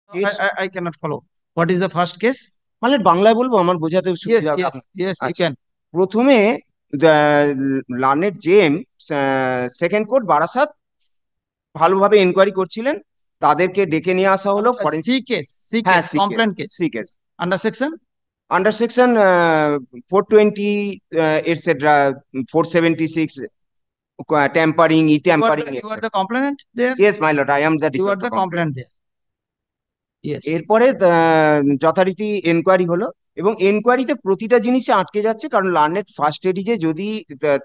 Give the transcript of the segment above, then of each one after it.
Case, I cannot follow. What is the first case? মানে বাংলায় বলবো, আমার বোঝাতে Yes, সুবিধা হবে yes, yes, you আচ্ছা, can. প্রথমে লার্নেড জেম সেকেন্ড কোর্ট বারাসাত ভালোভাবে এনকোয়ারি করছিলেন, তাদেরকে ডেকে নিয়ে আসা হলো ফরেন্সিক। C case, C হ্যাঁ, case, C case, complaint case. C case Under section? Under section 420 etcetera, 476, tampering, E tampering You are the etcetera. complainant there. Yes my lord, I am the You are de facto the complaint. complainant there. Yes. এরপরে যথারীতি enquiry হলো, এবং এনকোয়ারিতে প্রতিটা জিনিসে আটকে যাচ্ছে, কারণ learned first ADJ যদি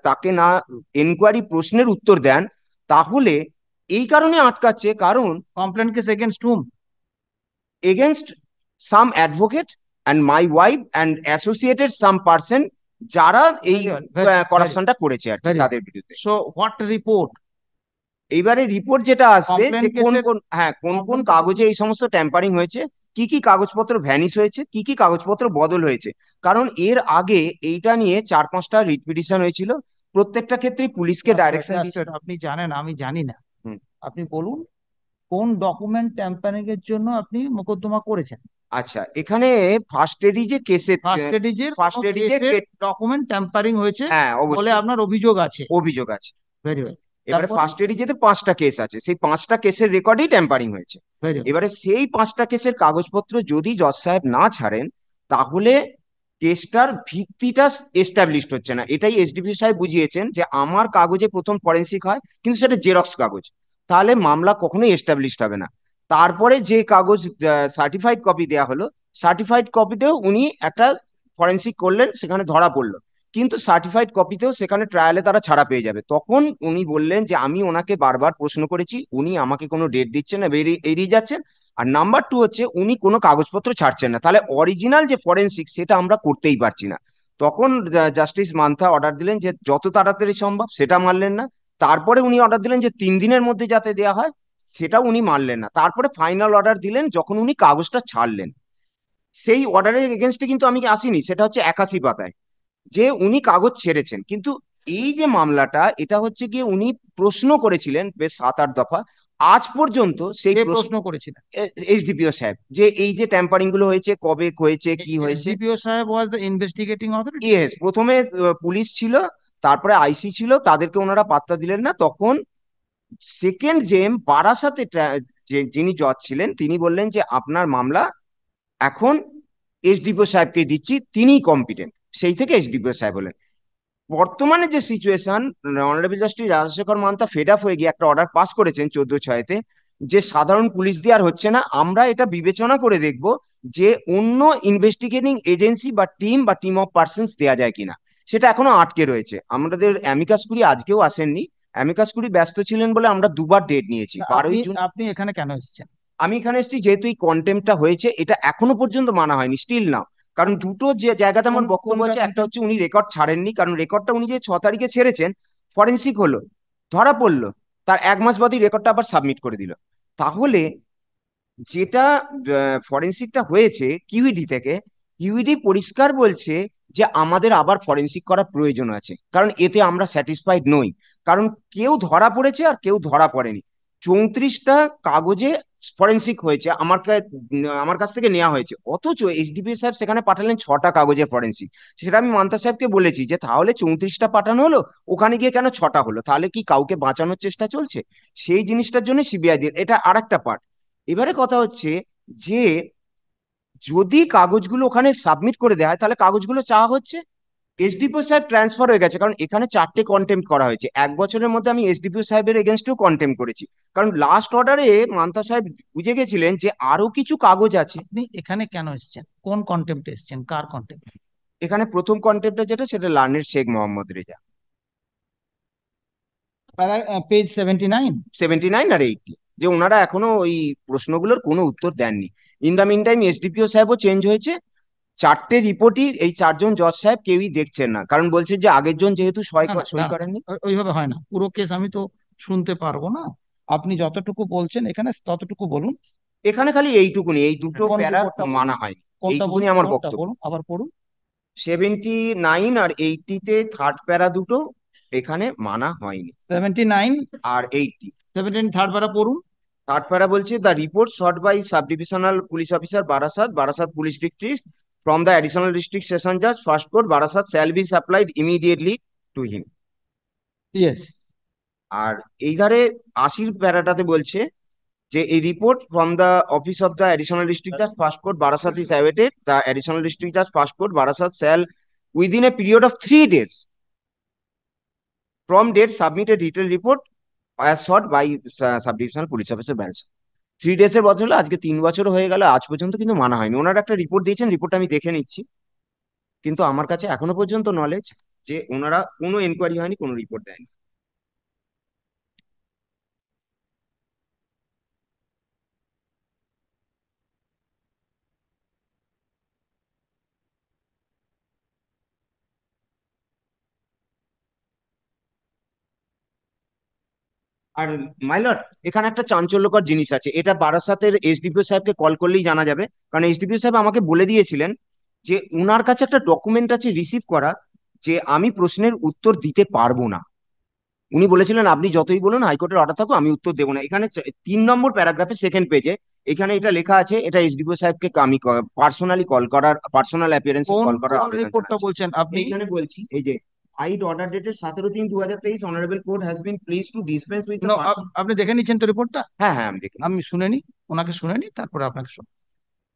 তাকে না এনকোয়ারি প্রশ্নের উত্তর দেন, তাহলে এই কারণে আটকাচ্ছে, কারণ Complaint case against whom? Against some advocate and my wife and associated some person, যারা এই Very well. Very, করাপশনটা করেছে আর কি, very well. তাদের বিরুদ্ধে। So what report? এইবারে রিপোর্ট যেটা আসবে যে Complaint কোন case কোন, হ্যাঁ, কোন কোন কাগজে এই সমস্ত ট্যাম্পারিং হয়েছে, কি কি কাগজপত্র ভ্যানিশ হয়েছে, কি কি কাগজপত্র বদল হয়েছে। কারণ এর আগে এইটা নিয়ে 4-5টা রিট পিটিশন হয়েছিল, প্রত্যেকটা ক্ষেত্রে পুলিশকে ডাইরেকশন দিয়েছিল। আপনি জানেন, আমি জানি না। হুম, আপনি বলুন কোন ডকুমেন্ট ট্যাম্পারিং এর জন্য আপনি মোকদ্দমা করেছেন। আচ্ছা, এখানে ফার্স্ট এডিজে কেসে, ফার্স্ট এডিজের কোন ফার্স্ট এডিজে, কেসের ডকুমেন্ট ট্যাম্পারিং হয়েছে হ্যাঁ বলে অবশ্যই আপনার অভিযোগ আছে। অভিযোগ আছে। Very well. এবারে তারপরে? ফার্স্ট এডিজেতে 5টা কেস আছে, সেই 5টা কেসের রেকর্ডেই ট্যাম্পারিং হয়েছে। Very well. এবারে সেই 5টা কেসের কাগজপত্র যদি জজ সাহেব না ছাড়েন, তাহলে কেসটার ভিত্তিটা এস্টাবলিশড হচ্ছে না। এটাই এসডিপিও সাহেব বুঝিয়েছেন, যে আমার কাগজে প্রথম ফরেন্সিক হয়, কিন্তু সেটা জেরক্স কাগজ, তাহলে মামলা কখনোই এস্টাবলিশড হবে না। তারপরে যে কাগজ সার্টিফাইড কপি দেয়া হলো, সার্টিফাইড কপিতেও উনি একটা ফরেন্সিক করলেন, সেখানে ধরা পড়লো, কিন্তু সার্টিফাইড কপিতেও সেখানে ট্রায়ালে তারা ছাড়া পেয়ে যাবে। তখন উনি বললেন যে আমি ওনাকে বারবার প্রশ্ন করেছি, উনি আমাকে কোনো ডেট দিচ্ছেন না, বেরিয়ে এড়িয়ে যাচ্ছেন। আর নাম্বার টু হচ্ছে, উনি কোনো কাগজপত্র ছাড়ছেন না, তাহলে অরিজিনাল যে ফরেন্সিক সেটা আমরা করতেই পারছি না। তখন জাস্টিস মান্থা অর্ডার দিলেন যে যত তাড়াতাড়ি সম্ভব, সেটা মানলেন না। তারপরে উনি অর্ডার দিলেন যে 3 দিনের মধ্যে যাতে দেয়া হয়, সেটাও উনি মানলেন না। তারপরে ফাইনাল অর্ডার দিলেন যখন উনি কাগজটা ছাড়লেন। সেই অর্ডারের এগেনস্টে কিন্তু আমি আসিনি, সেটা হচ্ছে 81 পাতায়, যে উনি কাগজ ছেড়েছেন। কিন্তু এই যে মামলাটা, এটা হচ্ছে গিয়ে উনি প্রশ্ন করেছিলেন বেশ 7-8 দফা, আজ পর্যন্ত সেই কে প্রশ্ন, প্রশ্ন করেছিলেন? এইচডিপিও সাহেব, যে এই যে ট্যাম্পারিং গুলো হয়েছে, কবে হয়েছে, কি হয়েছে। এসডিপিও সাহেব was the investigating authority. Yes, প্রথমে পুলিশ ছিল, তারপরে আইসি ছিল, তাদেরকে ওনারা পাত্তা দিলেন না। তখন সেকেন্ড জেম বারাসাতে যিনি জজ ছিলেন, তিনি বললেন যে আপনার মামলা এখন এসডিপিও সাহেবকে দিচ্ছি, তিনিই কম্পিটেন্ট। সেই থেকে এসডিপিও সাহেব হলেন। বর্তমানে যে situation, honourable justice Rajasekhar Mantha fed up হয়ে গিয়ে একটা অর্ডার পাস করেছেন 14/6-তে, যে সাধারণ পুলিশ দিয়ে আর হচ্ছে না, আমরা এটা বিবেচনা করে দেখব যে অন্য ইনভেস্টিগেটিং এজেন্সি বা টিম অফ পার্সনস দেওয়া যায় কিনা। সেটা এখনো আটকে রয়েছে। আমাদের অ্যামিকাস কুরি আজকেও আসেননি, অ্যামিকাস কুরি ব্যস্ত ছিলেন বলে আমরা দুবার ডেট নিয়েছি, আপনি 12ই জুন। আপনি এখানে কেন এসেছেন? আমি এখানে এসেছি যেহেতু এই কন্টেম্পটা হয়েছে, এটা এখনো পর্যন্ত মানা হয়নি, স্টিল নাও। কারণ দুটো যে জায়গাতে কোন আমার বক্তব্য কোনটা আছে, একটা কন্টেম্প? হচ্ছে উনি রেকর্ড ছাড়েননি, কারণ রেকর্ডটা উনি যে 6 তারিখে ছেড়েছেন, ফরেন্সিক হলো, ধরা পড়লো, তার 1 মাস বাদই রেকর্ডটা আবার সাবমিট করে দিল। তাহলে যেটা ফরেন্সিকটা হয়েছে কিউইডি থেকে, কিউইডি পরিষ্কার বলছে যে আমাদের আবার ফরেন্সিক করা প্রয়োজন আছে, কারণ এতে আমরা স্যাটিসফাইড নই। কারণ কেউ ধরা পড়েছে আর কেউ ধরা পড়েনি। 34টা কাগজে ফরেন্সিক হয়েছে, আমার কাছ থেকে নেওয়া হয়েছে, অথচ এইচডিপি সাহেব সেখানে পাঠালেন 6টা কাগজের ফরেন্সিক। সেটা আমি মান্তা সাহেবকে বলেছি যে তাহলে 34টা পাঠানো হলো, ওখানে গিয়ে কেন 6টা হলো, তাহলে কি কাউকে বাঁচানোর চেষ্টা চলছে? সেই জিনিসটার জন্য সিবিআই দিয়ে, এটা আর একটা পার্ট। এবারে কথা হচ্ছে যে যদি কাগজগুলো ওখানে সাবমিট করে দেওয়া হয়, তাহলে কাগজগুলো চাওয়া হচ্ছে, এসডিপিও সাহেব ট্রান্সফার হয়ে গেছে, কারণ এখানে 4টে কন্টেম্প করা হয়েছে। 1 বছরের মধ্যে আমি এসডিপিও সাহেবের এগেনস্টেও কন্টেম্প করেছি, কারণ লাস্ট অর্ডারে মান্তা সাহেব বুঝে গেছিলেন যে আরো কিছু কাগজ আছে। আপনি এখানে কেন এসেছেন? কোন কন্টেম্পটে এসেছেন? কার কন্টেম্প? এখানে প্রথম কন্টেম্পটা যেটা, সেটা লার্নের শেখ মোহাম্মদ রেজা, পেজ 79। 79 আর 80, যে ওনারা এখনো ওই প্রশ্নগুলোর কোনো উত্তর দেননি। In the mean time SDPO সাহেবও চেঞ্জ হয়েছে। 4টে রিপোর্টই এই 4জন জজ সাহেব কেউই দেখছেন না, কারণ বলছে যে আগের জন যেহেতু না না সই না, করেননি। ওইভাবে হয় না। পুরো কেস আমি তো শুনতে পারবো না। আপনি যতটুকু বলছেন এখানে ততটুকু বলুন। এখানে খালি এইটুকুনি, এই দুটো কোন প্যারা রিপোর্টটা বলুন? মানা হয়নি, কোনটা এইটুকুনি বলুন? আমার কোনটা বক্তব্য। বলুন, আবার পড়ুন। 79 আর 80-তে থার্ড প্যারা দুটো এখানে মানা হয়নি, 79, আর 80। 17 থার্ড বার পড়ুন। থার্ড প্যারা বলছে the report thought by sub divisional police officer Barasat Barasat police district from the additional district session জাজ first court Barasat shall be supplied immediately to him. Yes. আর এই ধারে 80 প্যারাটাতে বলছে যে এই report from the office of the additional district জাজ first court Barasat is awaited the additional district জাজ first court Barasat shall within a period of 3 days from date submitted detail report as sought by sub divisional police officer ব্যারেজ। 3 days এর বদলে আজকে 3 বছর হয়ে গেল, আজ পর্যন্ত কিন্তু মানা হয়নি। ওনারা একটা রিপোর্ট দিয়েছেন, রিপোর্টটা আমি দেখে নিচ্ছি, কিন্তু আমার কাছে এখনো পর্যন্ত নলেজ যে ওনারা কোনো এনকোয়ারি হয়নি, কোনো রিপোর্ট দেয়নি। আর মাইলর, এখানে একটা চাঞ্চল্যকর জিনিস আছে, এটা বারাসাতের এসডিপিও সাহেবকে কল করলেই জানা যাবে। কারণ এসডিপিও সাহেব আমাকে বলে দিয়েছিলেন যে উনার কাছে একটা ডকুমেন্ট আছে রিসিভ করা, যে আমি প্রশ্নের উত্তর দিতে পারবো না। উনি বলেছিলেন আপনি যতই বলুন হাইকোর্টের অর্ডার থাকো আমি উত্তর দেবো না। এখানে 3 নম্বর প্যারাগ্রাফে 2nd পেজে এখানে এটা লেখা আছে, এটা এসডিপিও সাহেবকে আমি পার্সোনালি কল করার, পার্সোনাল অ্যাপিয়ারেন্সে কোন কল করার কোন আবেদন রিপোর্টটা জানাচ্ছি। বলছেন আপনি? এইখানে বলছি, এই যে aid order dated 17/3/2023 honourable court has been please to dispense with the person. আপনি দেখে নিচ্ছেন তো রিপোর্টটা? হ্যাঁ হ্যাঁ, আমি দেখি। আমি শুনে নি, ওনাকে শুনে নি, তারপরে আপনাকে শুন।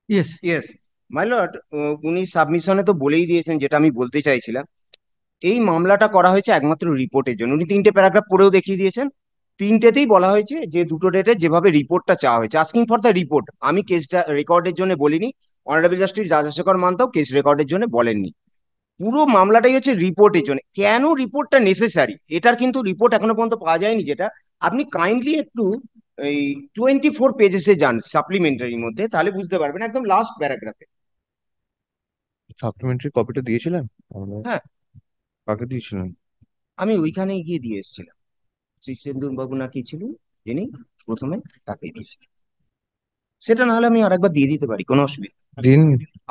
ইয়েস। ইয়েস মাই লর্ড, উনি সাবমিশনে তো বলেই দিয়েছেন যেটা আমি বলতে চাইছিলাম। এই মামলাটা করা হয়েছে একমাত্র রিপোর্টের জন্য। উনি 3টে প্যারাগ্রাফ পড়েও দেখিয়ে দিয়েছেন। 3টেতেই বলা হয়েছে যে দুটো ডেটে যেভাবে রিপোর্টটা চাওয়া হয়েছে, আস্কিং ফর দ্য রিপোর্ট। আমি কেসটা রেকর্ডের জন্য বলিনি, অনারেবল জাস্টিস রাজাশেখর মান্তাও কেস রেকর্ডের জন্য বলেননি। পুরো মামলাটাই হচ্ছে রিপোর্টের জন্য। কেন রিপোর্টটা নেসেসারি, এটার কিন্তু রিপোর্ট এখনো পর্যন্ত পাওয়া যায়নি। যেটা আপনি কাইন্ডলি একটু এই 24 পেজেসে যান সাপ্লিমেন্টারির মধ্যে, তাহলে বুঝতে পারবেন একদম লাস্ট প্যারাগ্রাফে। সাপ্লিমেন্টারি কপিটা দিয়েছিলেন আমাদের? হ্যাঁ, কাকে দিয়েছিলেন? আমি ওইখানে গিয়ে দিয়ে এসেছিলাম। শীর্ষেন্দু বাবু না কি ছিল যিনি প্রথমে, তাকে দিয়েছি। সেটা না হলে আমি আরেকবার দিয়ে দিতে পারি, কোনো অসুবিধা নেই। দিন।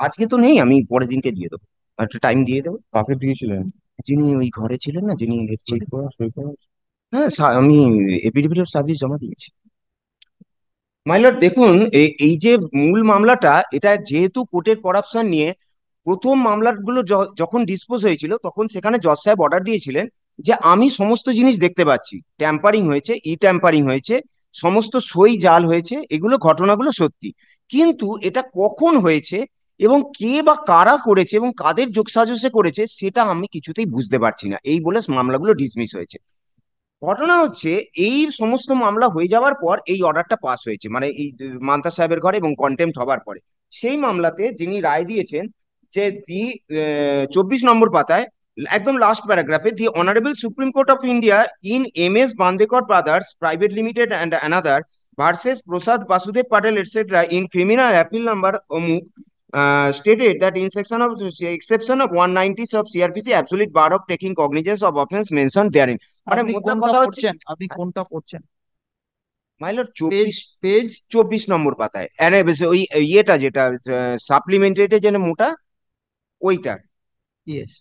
আজকে তো নেই, আমি পরের দিনকে দিয়ে দেবো, একটা টাইম দিয়ে দেবো। কাকে দিয়েছিলেন? যিনি ওই ঘরে ছিলেন না, যিনি হেড সই ছিলেন। করা, সই করা। হ্যাঁ, আমি এপিডিভিটি অফ সার্ভিস জমা দিয়েছি। মাইলর দেখুন, এই যে মূল মামলাটা, এটা যেহেতু কোর্টের করাপশন নিয়ে প্রথম মামলাগুলো যখন ডিসপোজ হয়েছিল, তখন সেখানে জজ সাহেব অর্ডার দিয়েছিলেন যে আমি সমস্ত জিনিস দেখতে পাচ্ছি, ট্যাম্পারিং হয়েছে, ট্যাম্পারিং হয়েছে, সমস্ত সই জাল হয়েছে, এগুলো ঘটনাগুলো সত্যি। কিন্তু এটা কখন হয়েছে এবং কে বা কারা করেছে এবং কাদের যোগসাজশে করেছে সেটা আমি কিছুতেই বুঝতে পারছি না, এই বলে মামলাগুলো ডিসমিস হয়েছে। ঘটনা হচ্ছে এই সমস্ত মামলা হয়ে যাওয়ার পর এই অর্ডারটা পাস হয়েছে, মানে এই মান্তা সাহেবের ঘরে এবং কন্টেম্পট হবার পরে। সেই মামলাতে যিনি রায় দিয়েছেন যে 24 নম্বর পাতায় একদম লাস্ট প্যারাগ্রাফে, the honourable supreme court of India in MS Bandekar brothers private limited and another versus Prasad Basudev Patel et cetera in criminal appeal number অমুক stated that in section of exception of 190 of CRPC absolute bar of taking cognizance of offense mentioned therein। মানে আপনি মোদ্দা কোনটা কথা হচ্ছে, পড়ছেন? আপনি কোনটা পড়ছেন? মাইলর পেজ 24, পেজ 24 নম্বর পাতায় আরে ওই ইয়েটা যেটা সাপ্লিমেন্টারিতে যেন মোটা, ওইটা। ইয়েস।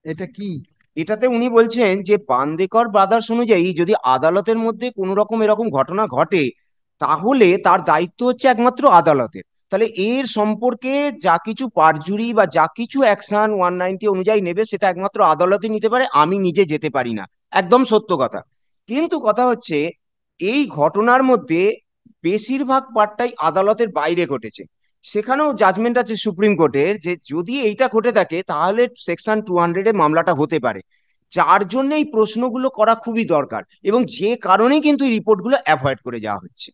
এটা কি? এটাতে উনি বলছেন যে বান্দেকর ব্রাদার্স অনুযায়ী যদি আদালতের মধ্যে কোনো রকম এরকম ঘটনা ঘটে, তাহলে তার দায়িত্ব হচ্ছে একমাত্র আদালতের। তাহলে এর সম্পর্কে যা কিছু পারজুরি বা যা কিছু অ্যাকশন 190 অনুযায়ী নেবে সেটা একমাত্র আদালতই নিতে পারে, আমি নিজে যেতে পারি না। একদম সত্য কথা। কিন্তু কথা হচ্ছে এই ঘটনার মধ্যে বেশিরভাগ পার্টটাই আদালতের বাইরে ঘটেছে। সেখানেও জাজমেন্ট আছে সুপ্রিম কোর্টের যে যদি এইটা ঘটে থাকে তাহলে সেকশন 200-এ মামলাটা হতে পারে, যার জন্য এই প্রশ্নগুলো করা খুবই দরকার এবং যে কারণেই কিন্তু এই রিপোর্টগুলো অ্যাভয়েড করে যাওয়া হচ্ছে।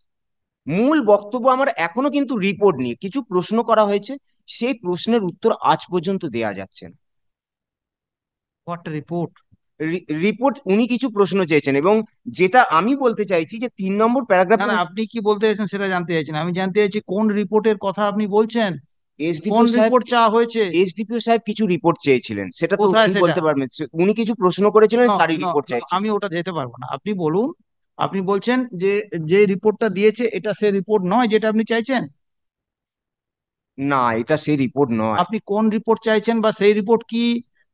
মূল বক্তব্য আমার এখনো কিন্তু রিপোর্ট নিয়ে কিছু প্রশ্ন করা হয়েছে, সেই প্রশ্নের উত্তর আজ পর্যন্ত দেয়া যাচ্ছে না। What report? রিপোর্ট, উনি কিছু প্রশ্ন চেয়েছেন এবং যেটা আমি বলতে চাইছি যে 3 নম্বর না প্যারাগ্রাফে না, আপনি কি বলতে চাইছেন সেটা জানতে চাইছেন। আমি জানতে চাইছি কোন রিপোর্টের কথা আপনি বলছেন, কোন এসডিপিও সাহেব, রিপোর্ট চাওয়া হয়েছে? এসডিপিও সাহেব কিছু রিপোর্ট চেয়েছিলেন, সেটা তো কোথায় উনি সেটা? বলতে পারবেন। উনি কিছু প্রশ্ন করেছিলেন, না তারই না রিপোর্ট না, চাইছেন। আমি ওটা যেতে পারবো না। আপনি বলুন। আপনি বলছেন যে যে রিপোর্টটা দিয়েছে এটা সে রিপোর্ট নয় যেটা আপনি চাইছেন। না, এটা সেই রিপোর্ট নয়। আপনি কোন রিপোর্ট চাইছেন বা সেই রিপোর্ট কি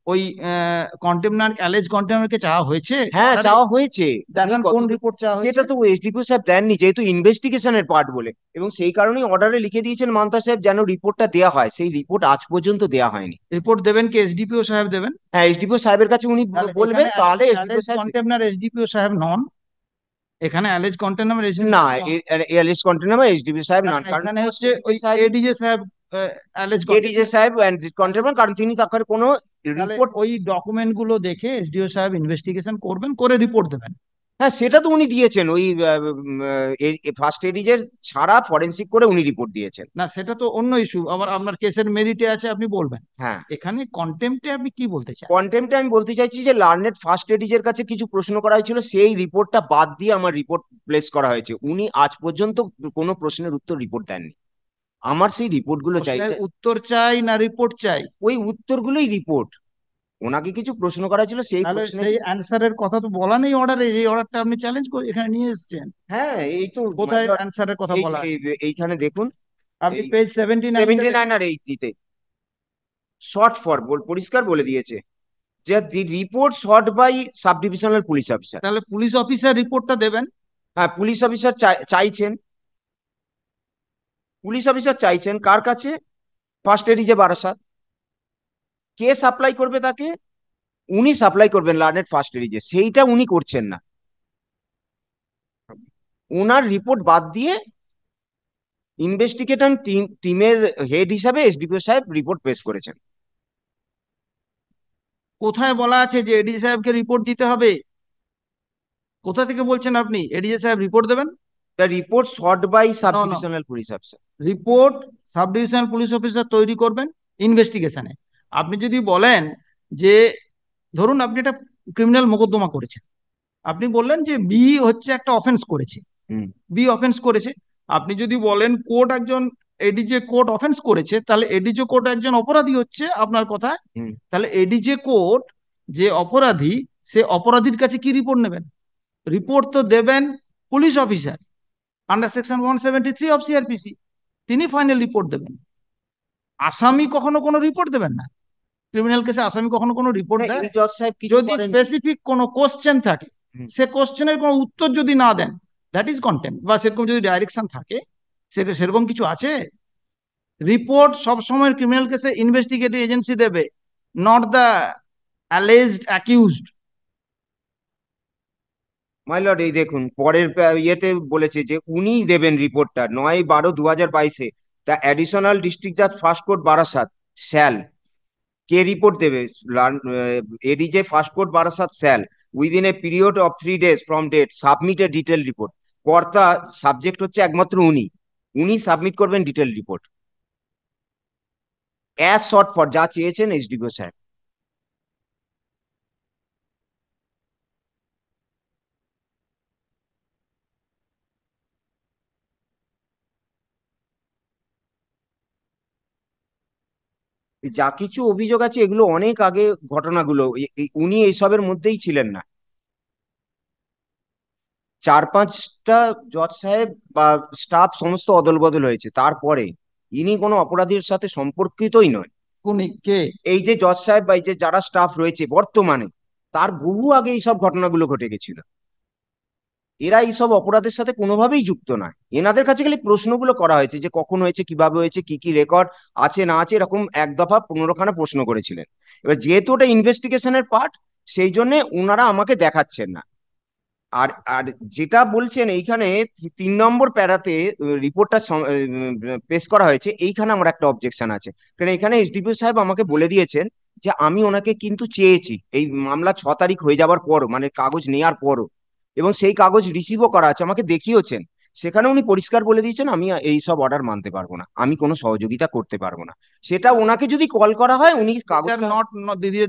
ওই কন্টেমনার অ্যালেজ কন্টেমনারকে চাওয়া হয়েছে হ্যাঁ, Order এ? চাওয়া হয়েছে। উনি দেখান কোন কত, রিপোর্ট চাওয়া সেটা হয়েছে। তো এসডিপিও সাহেব দেননি, যেহেতু ইনভেস্টিগেশনের পার্ট বলে, এবং সেই কারণেই অর্ডারে লিখে দিয়েছেন মান্তা সাহেব যেন রিপোর্টটা দেওয়া হয়। সেই রিপোর্ট আজ পর্যন্ত দেওয়া হয়নি। রিপোর্ট দেবেন কি এসডিপিও সাহেব দেবেন? হ্যাঁ, এসডিপিও সাহেবের কাছে উনি তাহলে বলবেন, এখানে তাহলে এসডিপিও অ্যালেজ সাহেব। কন্টেমনার এসডিপিও সাহেব নন, এখানে অ্যালেজ কন্টেমনার না, এসডিপিও নন। এয়ারলিস্ট কন্টেনার এসডিপিও সাহেব তাহলে নন, কারণ এখানে ফার্স্ট হচ্ছে ওই এডিজে সাহেব, এডিজে সাহেব অ্যালেজ এডিজে কন্টেমনার। সাহেব কন্টেনার, কারণ তিনি তখন কোনো তাহলে রিপোর্ট। ওই ডকুমেন্ট গুলো দেখে এসডিও সাহেব ইনভেস্টিগেশন করবেন, করে রিপোর্ট দেবেন। হ্যাঁ, সেটা তো উনি দিয়েছেন, ওই ফার্স্ট এডিজের ছাড়া ফরেনসিক করে উনি রিপোর্ট দিয়েছেন। না সেটা তো অন্য ইস্যু, আবার আপনার কেসের মেরিটে আছে আপনি বলবেন। হ্যাঁ, এখানে কন্টেম্পটে আপনি কি বলতে চান? কন্টেম্পটে আমি বলতে চাইছি যে লার্নেড ফার্স্ট এডিজের কাছে কিছু প্রশ্ন করা হয়েছিল, সেই রিপোর্টটা বাদ দিয়ে আমার রিপোর্ট প্লেস করা হয়েছে। উনি আজ পর্যন্ত কোনো প্রশ্নের উত্তর রিপোর্ট দেননি। আমার সেই রিপোর্টগুলো চাই। প্রশ্নের উত্তর চাই না রিপোর্ট চাই? ওই উত্তরগুলোই রিপোর্ট। ওনাকে কিছু প্রশ্ন করা ছিল, সেই তাহলে প্রশ্নের। সেই অ্যান্সারের কথা তো বলা নেই অর্ডারে, এই অর্ডারটা আপনি চ্যালেঞ্জ করে এখানে নিয়ে এসেছেন। হ্যাঁ, এই তো my কোথায় lord, অ্যান্সারের কথা এই বলা আছে? এইখানে দেখুন, আপনি এই পেজ 79 টা 79 আর 80-তে শর্ট ফর পরিষ্কার বলে দিয়েছে যে the report short by sub divisional police officer. তাহলে পুলিশ অফিসার রিপোর্টটা দেবেন। হ্যাঁ, পুলিশ অফিসার চাইছেন, পুলিশ অফিসার চাইছেন কার কাছে? First ADJ Barasat. কে সাপ্লাই করবে তাকে? উনি সাপ্লাই করবেন লার্নেড ফার্স্ট এডিজে, সেইটা উনি করছেন না। ওনার রিপোর্ট বাদ দিয়ে ইনভেস্টিগেশন টিমের হেড হিসাবে এসডিপিও সাহেব রিপোর্ট পেশ করেছেন। কোথায় বলা আছে যে এডিজি সাহেবকে রিপোর্ট দিতে হবে? কোথা থেকে বলছেন আপনি এডিজি সাহেব রিপোর্ট দেবেন? The report short by sub no no, divisional police officer. Report sub divisional police officer তৈরি করবেন ইনভেস্টিগেশনে। আপনি যদি বলেন যে ধরুন আপনি একটা ক্রিমিনাল মোকদ্দমা করেছেন, আপনি বললেন যে বি হচ্ছে একটা অফেন্স করেছে, হুম। বি অফেন্স করেছে। আপনি যদি বলেন কোর্ট একজন এডিজে কোর্ট অফেন্স করেছে, তাহলে এডিজে কোর্ট একজন অপরাধী হচ্ছে আপনার কথা। হুম। তাহলে এডিজে কোর্ট যে অপরাধী, সে অপরাধীর কাছে কি রিপোর্ট নেবেন? রিপোর্ট তো দেবেন police officer under section 173 of CrPC, তিনি ফাইনাল রিপোর্ট দেবেন। আসামি কখনো কোনো রিপোর্ট দেবেন না। ক্রিমিনাল কেসে আসামি কখনো কোনো রিপোর্ট হ্যাঁ, দেয়? এই জজ সাহেব কিছু যদি করেন। স্পেসিফিক কোনো কোশ্চেন থাকে, হুম। সে কোশ্চেনের কোনো উত্তর যদি না দেন, দ্যাট ইজ কন্টেম্প। বা সেরকম যদি ডাইরেকশন থাকে, সেরকম কিছু আছে? রিপোর্ট সবসময় ক্রিমিনাল কেসে ইনভেস্টিগেটিভ এজেন্সি দেবে, not the alleged accused. My lord, এই দেখুন পরের ইয়েতে বলেছে যে উনি দেবেন রিপোর্টটা 9/12/2022-এ। দ্য অ্যাডিশনাল ডিস্ট্রিক্ট জাজ ফার্স্ট কোর্ট বারাসাত শ্যাল। কে রিপোর্ট দেবে? ADJ first court Barasat shall within a period of 3 days from date submit a detail report. কর্তা সাবজেক্ট হচ্ছে একমাত্র উনি। উনি সাবমিট করবেন detail report as short for, যা চেয়েছেন এসডিপিও সাহেব। যা কিছু অভিযোগ আছে এগুলো অনেক আগে ঘটনাগুলো, উনি এইসবের মধ্যেই ছিলেন না। 4-5টা জজ সাহেব বা স্টাফ সমস্ত অদল বদল হয়েছে, তারপরে ইনি কোনো অপরাধীর সাথে সম্পর্কিতই নয়। কোনি কে? এই যে জজ সাহেব বা এই যে যারা স্টাফ রয়েছে বর্তমানে, তার বহু আগে এইসব ঘটনাগুলো ঘটে গেছিল। এরা এইসব অপরাধের সাথে কোনোভাবেই যুক্ত নয়। এনাদের কাছে খালি প্রশ্নগুলো করা হয়েছে যে কখন হয়েছে, কিভাবে হয়েছে, কি কি রেকর্ড আছে না আছে, এরকম 1 দফা 15খানা প্রশ্ন করেছিলেন। এবার যেহেতু ওটা ইনভেস্টিগেশনের পার্ট, সেই জন্য ওনারা আমাকে দেখাচ্ছেন না। আর আর যেটা বলছেন এইখানে 3 নম্বর প্যারাতে রিপোর্টটা পেশ করা হয়েছে, এইখানে আমার একটা অবজেকশন আছে। কারণ এখানে এসডিপিও সাহেব আমাকে বলে দিয়েছেন যে আমি ওনাকে কিন্তু চেয়েছি এই মামলা 6 তারিখ হয়ে যাওয়ার পরও, মানে কাগজ নেওয়ার পরও, এবং সেই কাগজ রিসিভও করা আছে, আমাকে দেখিয়েছেন। সেখানে উনি পরিষ্কার বলে দিয়েছেন আমি এই সব অর্ডার মানতে পারবো না, আমি কোনো সহযোগিতা করতে পারবো না। সেটা ওনাকে যদি কল করা হয় উনি কাগজটা।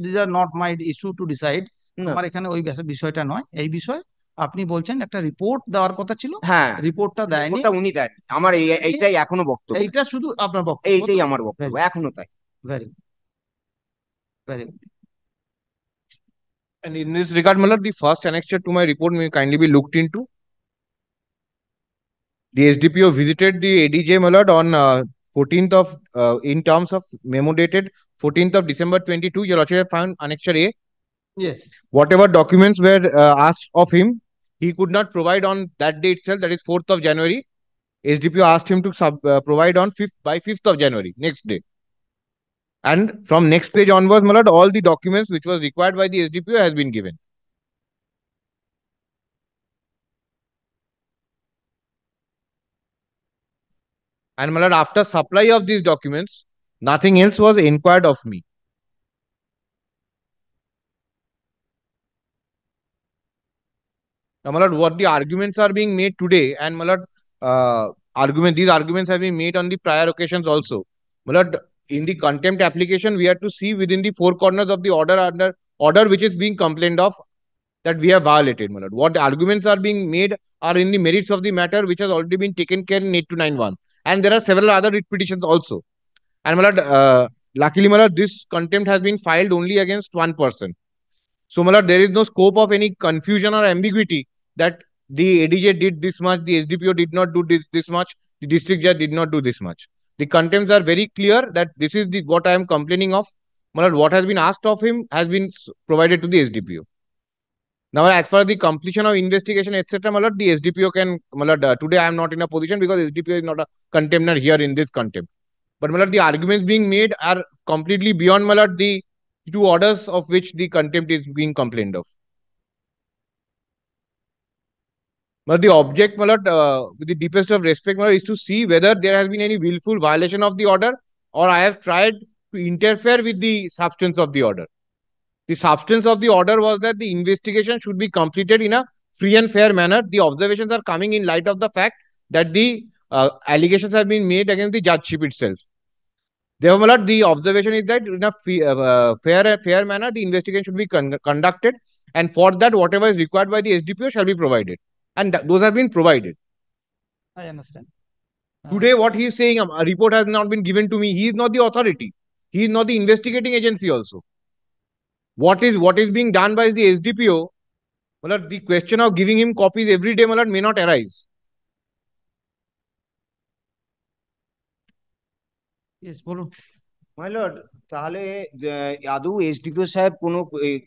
This are not my issue to decide. না। আমার এখানে ওই বিষয়টা নয়, এই বিষয় আপনি বলছেন একটা রিপোর্ট দেওয়ার কথা ছিল, হ্যাঁ, রিপোর্টটা দেয়নি। রিপোর্টটা উনি দেন। আমার এইটাই এখনো বক্তব্য। এইটা শুধু আপনার বক্তব্য? এইটাই আমার বক্তব্য এখনো তাই। Very very. And in this regard, my lord, the first annexure to my report may kindly be looked into. The SDPO visited the ADJ, my lord, on 14th of, in terms of memo dated 14th of December 22, your lordship have found annexure A. Yes. Whatever documents were asked of him, he could not provide on that day itself, that is 4th of January. SDPO asked him to provide on 5th of January, next day. And from next page onwards, my lord, all the documents which was required by the SDPO has been given. And my lord, after supply of these documents, nothing else was inquired of me. Now, my lord, what the arguments are being made today, and my lord, these arguments have been made on the prior occasions also. My lord, in the contempt application, we have to see within the four corners of the order which is being complained of, that we have violated, my lord. What arguments are being made are in the merits of the matter, which has already been taken care in 8291. And there are several other writ petitions also. And my lord, luckily, my lord, this contempt has been filed only against one person. So, my lord, there is no scope of any confusion or ambiguity that the ADJ did this much, the SDPO did not do this much, the district judge did not do this much. The contempts are very clear that this is what I am complaining of. My lord, what has been asked of him has been provided to the SDPO. Now, as far as the completion of investigation, etc., my lord, the SDPO can, my lord, today I am not in a position because SDPO is not a contemptor here in this contempt. But, my lord, the arguments being made are completely beyond, my lord, the two orders of which the contempt is being complained of. But the object, my lord, with the deepest of respect, my lord, is to see whether there has been any willful violation of the order, or I have tried to interfere with the substance of the order. The substance of the order was that the investigation should be completed in a free and fair manner. The observations are coming in light of the fact that the allegations have been made against the judgeship itself. Therefore, my lord, the observation is that in a fair manner, the investigation should be conducted, and for that, whatever is required by the SDPO shall be provided. And those have been provided. I understand. Today, what he is saying, a report has not been given to me. He is not the authority. He is not the investigating agency also. What is being done by the SDPO, well, the question of giving him copies every day, well, may not arise. Yes, বলুন। My lord, তাহলে আদৌ SDPO সাহেব কোনো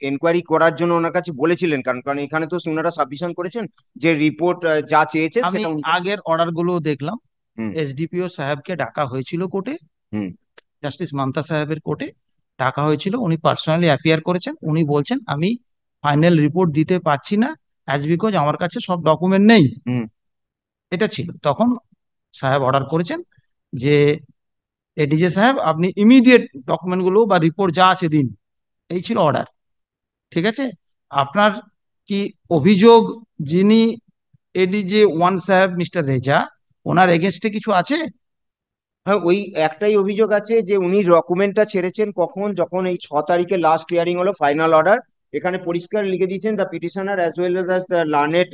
enquiry করার জন্য ওনার কাছে বলেছিলেন? কারণ কারণ এখানে তো ওনারা সাবমিশন করেছেন যে রিপোর্ট যা চেয়েছেন আমি সেটা আগের অর্ডার গুলো দেখলাম। এসডিপিও সাহেবকে ডাকা হয়েছিল কোর্টে, জাস্টিস মান্তা সাহেবের কোর্টে ডাকা হয়েছিল। উনি পার্সোনালি অ্যাপিয়ার করেছেন। উনি বলছেন আমি ফাইনাল রিপোর্ট দিতে পারছি না অ্যাজ বিকজ আমার কাছে সব ডকুমেন্ট নেই। এটা ছিল তখন সাহেব অর্ডার করেছেন যে এডিজে সাহেব আপনি ইমিডিয়েট ডকুমেন্ট গুলো বা রিপোর্ট যা আছে দিন, এই ছিল অর্ডার। ঠিক আছে, আপনার কি অভিযোগ যিনি এডিজে ওয়ান সাহেব মিস্টার রেজা, ওনার এগেনস্টে কিছু আছে? হ্যাঁ, ওই একটাই অভিযোগ আছে যে উনি ডকুমেন্টটা ছেড়েছেন কখন, যখন এই 6 তারিখে লাস্ট হিয়ারিং হলো ফাইনাল অর্ডার। এখানে পরিষ্কার লিখে দিয়েছেন the petitioner as well as the learned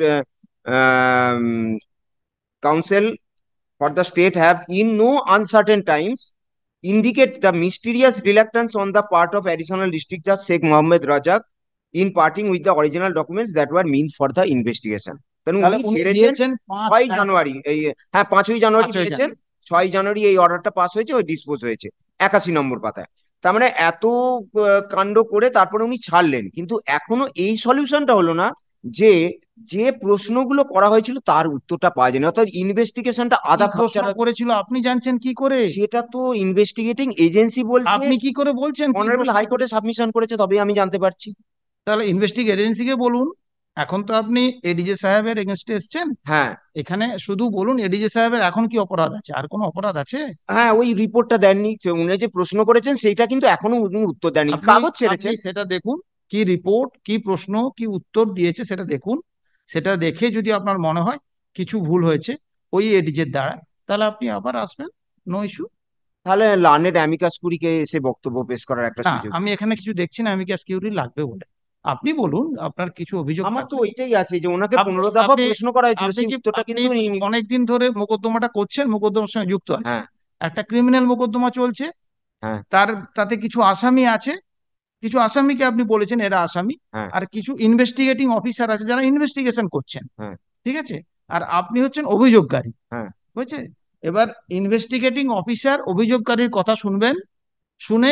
counsel for the state have in no uncertain times indicate the mysterious reluctance on the part of additional district judge Sheikh Mohammed Rajak in parting with the original documents that were meant for the investigation. উনি ছেড়েছেন 6 জানুয়ারি, এই হ্যাঁ 5ই জানুয়ারি দিয়েছেন। 6 জানুয়ারি এই অর্ডারটা pass হয়েছে, ওই dispose হয়েছে 81 নম্বর পাতায়। তার মানে এত কাণ্ড করে তারপরে উনি ছাড়লেন, কিন্তু এখনো এই সলিউশনটা হলো না যে যে প্রশ্নগুলো করা হয়েছিল তার উত্তরটা পাওয়া যায়নি, অর্থাৎ ইনভেস্টিগেশনটা আধা প্রশ্ন করেছিল। আপনি জানছেন কি করে? সেটা তো ইনভেস্টিগেটিং এজেন্সি বলছে। আপনি কি করে বলছেন? অনারেবল হাইকোর্টে সাবমিশন করেছে, তবেই আমি জানতে পারছি। তাহলে ইনভেস্টিগেটিং এজেন্সিকে বলুন। এখন তো আপনি এডিজে সাহেবের এগেনস্টে এসেছেন। হ্যাঁ, এখানে শুধু বলুন এডিজে সাহেবের এখন কি অপরাধ আছে, আর কোনো অপরাধ আছে? হ্যাঁ, ওই রিপোর্টটা দেননি, উনি যে প্রশ্ন করেছেন সেইটা কিন্তু এখনো উনি উত্তর দেননি, কাগজ ছেড়েছেন। সেটা দেখুন, কি রিপোর্ট, কি প্রশ্ন, কি উত্তর দিয়েছে সেটা দেখুন। সেটা দেখে যদি আপনার মনে হয় কিছু ভুল হয়েছে ওই এডিজের দ্বারা, তাহলে আপনি আবার আসবেন, নো ইস্যু। তাহলে লার্নেড অ্যামিকাস কুরিকে এসে বক্তব্য পেশ করার একটা সুযোগ। আমি এখানে কিছু দেখছি না অ্যামিকাস কিউরি লাগবে বলে। আপনি বলুন আপনার কিছু অভিযোগ। আমার তো ওইটাই আছে যে ওনাকে 15 দফা প্রশ্ন করা হয়েছিল, সেই উত্তরটা কিন্তু অনেকদিন ধরে মোকদ্দমাটা করছেন, মোকদ্দমার সঙ্গে যুক্ত আছে। একটা ক্রিমিনাল মোকদ্দমা চলছে, তাতে কিছু আসামি আছে, কিছু আসামিকে আপনি বলেছেন এরা আসামি, আর কিছু ইনভেস্টিগেটিং অফিসার আছে যারা ইনভেস্টিগেশন করছেন। ঠিক আছে, আর আপনি হচ্ছেন অভিযোগকারী। বুঝছে, এবার ইনভেস্টিগেটিং অফিসার অভিযোগকারীর কথা শুনবেন, শুনে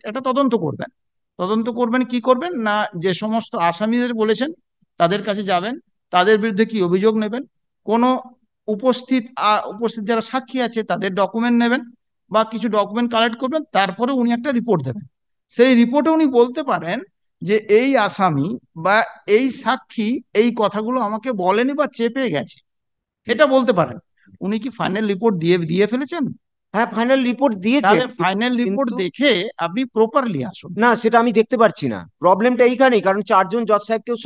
একটা তদন্ত করবেন। তদন্ত করবেন, কি করবেন না, যে সমস্ত আসামিদের বলেছেন তাদের কাছে যাবেন, তাদের বিরুদ্ধে কি অভিযোগ নেবেন, কোনো উপস্থিত যারা সাক্ষী আছে তাদের ডকুমেন্ট নেবেন বা কিছু ডকুমেন্ট কালেক্ট করবেন, তারপরে উনি একটা রিপোর্ট দেবেন। সেই রিপোর্টে উনি বলতে পারেন যে এই আসামি বা এই সাক্ষী এই কথাগুলো আমাকে বলেনি বা চেপে গেছে, এটা বলতে পারেন। উনি কি ফাইনাল রিপোর্ট দিয়ে দিয়ে ফেলেছেন? হ্যাঁ, ফাইনাল রিপোর্ট দিয়েছে, তাহলে ফাইনাল রিপোর্ট কিন্তু দেখে আপনি প্রপারলি আসুন। না, সেটা আমি দেখতে পারছি না। প্রবলেমটা এইখানেই, কারণ চারজন জজ সাহেব কেউ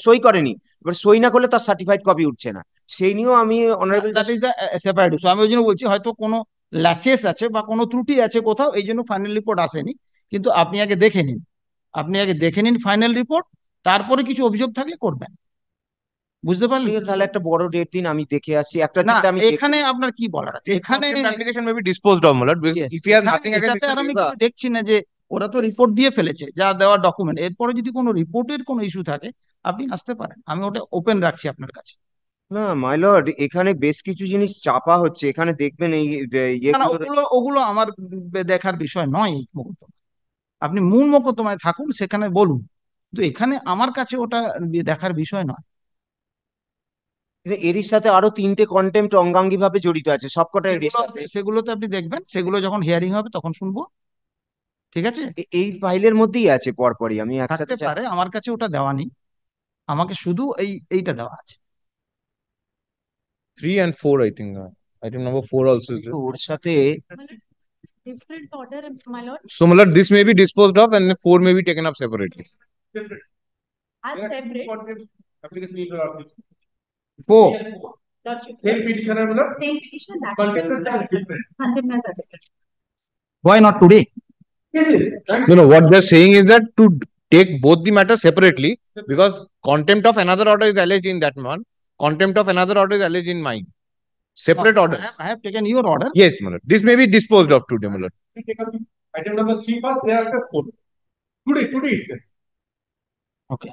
সই করেনি। এবার সই না করলে তার সার্টিফাইড কপি উঠছে না। সেই নিয়েও আমি honourable that is the separate issue. আমি ওই জন্য বলছি হয়তো কোনো ল্যাচেস আছে বা কোনো ত্রুটি আছে কোথাও, এই জন্য ফাইনাল রিপোর্ট আসেনি। কিন্তু আপনি আগে দেখে নিন, ফাইনাল রিপোর্ট, তারপরে কিছু অভিযোগ থাকলে করবেন। বুঝতে পারলেন? তাহলে একটা বড় ডেট দিন, আমি দেখে আসি একটা না, দিনটা আমি এখানে আপনার কি বলার আছে? His এখানে contempt application may be disposed of, my lord. Because yes, if he has এখানে nothing against এটাতে Mr. আর আমি Mirza, কিছু দেখছি না, যে ওরা তো রিপোর্ট দিয়ে ফেলেছে, যা দেওয়ার ডকুমেন্ট। এরপরে যদি কোনো রিপোর্টের কোনো ইস্যু থাকে আপনি আসতে পারেন, আমি ওটা ওপেন রাখছি আপনার কাছে। না মাই লর্ড, এখানে বেশ কিছু জিনিস চাপা হচ্ছে। এখানে দেখবেন এই না না, ইয়েগুলো। ওগুলো ওগুলো আমার দেখার বিষয় নয় এই মোকদ্দমা। আপনি মূল মোকদ্দমায় থাকুন, সেখানে বলুন, কিন্তু এখানে আমার কাছে ওটা দেখার বিষয় নয়। এরই সাথে আরো 3টে কন্টেম্প্ট অঙ্গাঙ্গি ভাবে জড়িত আছে, সবকটা এরই সাথে। সেগুলোতে আপনি দেখবেন, সেগুলো যখন হিয়ারিং হবে তখন শুনবো। ঠিক আছে? এই ফাইলের মধ্যেই আছে পরপরই, আমি থাকতে একসাথে পারে, আমার কাছে ওটা দেওয়া নেই, আমাকে শুধু এইটা দেওয়া আছে। 3 and 4, I think. Item number 4 also is there. ওর সাথে Different order, my lord, So, my lord, this may be disposed of and the 4 may be taken up separately. as separate. O Lordship. Same petitioner, my lord. Same petition that. Contempt is different. Contempt as suggested. why not today? No, no, what they're saying is that to take both the matters separately, because contempt of another order is alleged in that one, contempt of another order is alleged in mine. Separate orders. I have taken your order. Yes, my lord. This may be disposed of today, my lord. We take up item number 3 first, thereafter 4. Today itself. Okay.